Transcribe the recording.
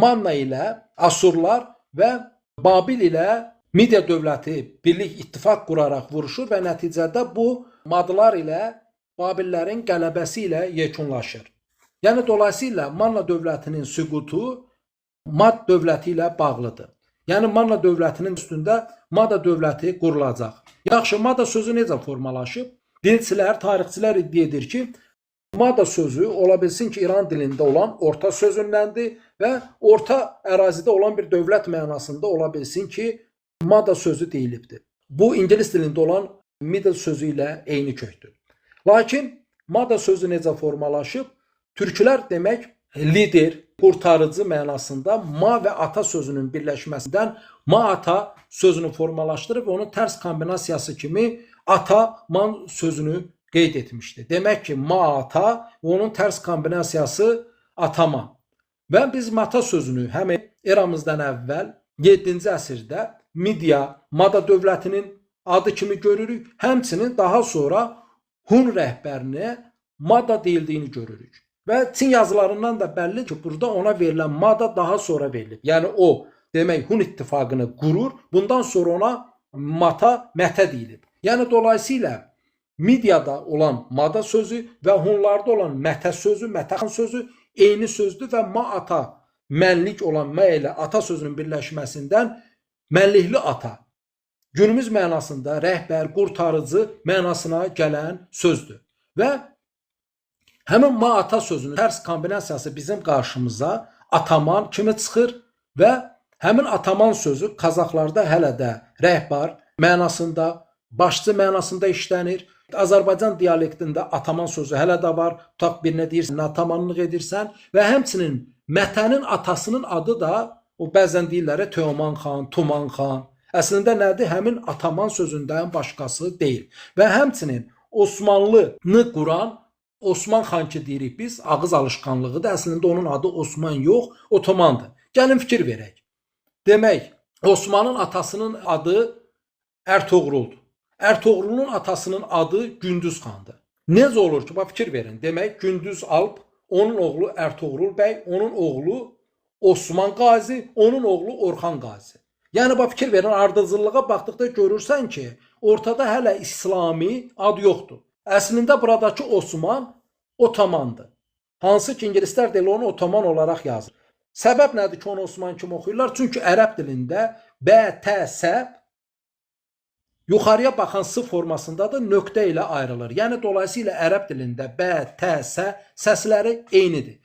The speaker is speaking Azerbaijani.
Manna ilə Asurlar və Babil ilə Midiya dövləti birlik ittifaq quraraq vuruşur və nəticədə bu Madlar ilə Babillərin qələbəsi ilə yekunlaşır. Yəni dolayısıyla Manna dövlətinin süqutu Mad dövləti ilə bağlıdır. Yəni Manna dövlətinin üstündə Mada dövləti qurulacaq. Yaxşı, Mada sözü necə formalaşıb? Dilçilər, tarixçilər iddia edir ki, Mada sözü ola bilsin ki, İran dilində olan orta sözündəndir və orta ərazidə olan bir dövlət mənasında ola bilsin ki, Mada sözü deyilibdir. Bu, İngilis dilində olan middle sözü ilə eyni kökdür. Lakin Mada sözü necə formalaşıb? Türklər demək lider, qurtarıcı mənasında ma və ata sözünün birləşməsindən ma-ata sözünü formalaşdırıb onun tərs kombinasiyası kimi ata-man sözünü qeyd etmişdi. Demək ki, ma-ata və onun tərs kombinasiyası ataman. Və biz mata sözünü həm eramızdan əvvəl 7-ci əsrdə Midiya, Mada dövlətinin adı kimi görürük. Həmçinin daha sonra Hun rəhbərinə Mada deyildiyini görürük. Və Çin yazılarından da bəlli ki, burada ona verilən Mada daha sonra verilib. Yəni o, demək Hun ittifaqını qurur, bundan sonra ona Mata, Mətə deyilib. Yəni dolayısıyla Midiyada olan Mada sözü və Hunlarda olan Mətə sözü, Mətəxan sözü eyni sözdür və ma-ata, mənlik olan mə ilə ata sözünün birləşməsindən mənlikli ata, günümüz mənasında rəhbər, qurtarıcı mənasına gələn sözdür. Və həmin ma-ata sözünün tərs kombinasiyası bizim qarşımıza ataman kimi çıxır və həmin ataman sözü Qazaxlarda hələ də rəhbər mənasında, başçı mənasında işlənir. Azərbaycan dialektində ataman sözü hələ də var. Tutaq birinə deyirsən, atamanlıq edirsən və həmçinin Mətənin atasının adı da o bəzən deyirlər Teoman xan, Tuman xan. Əslində nədir? Həmin ataman sözündən başqası deyil. Və həmçinin Osmanlını quran Osman xan ki deyirik biz, ağız alışqanlığıdır. Əslində onun adı Osman yox, Otomandır. Gəlin fikir verək. Demək, Osmanın atasının adı Ertuğruldur. Ertuğrulun atasının adı Gündüz xandır. Necə olur ki, fikir verin. Demək, Gündüz Alp, onun oğlu Ertuğrul bəy, onun oğlu Osman Qazi, onun oğlu Orxan Qazi. Yəni, fikir verin, ardıcıllığa baxdıqda görürsən ki, ortada hələ İslami ad yoxdur. Əslində buradakı Osman Otomandır. Hansı ki, ingilislər də onu Otoman olaraq yazır. Səbəb nədir ki, onu Osman kimi oxuyurlar? Çünki ərəb dilində B, T, S yuxarıya baxan S formasındadır, nöqtə ilə ayrılır. Yəni, dolayısıyla ərəb dilində B, T, S səsləri eynidir.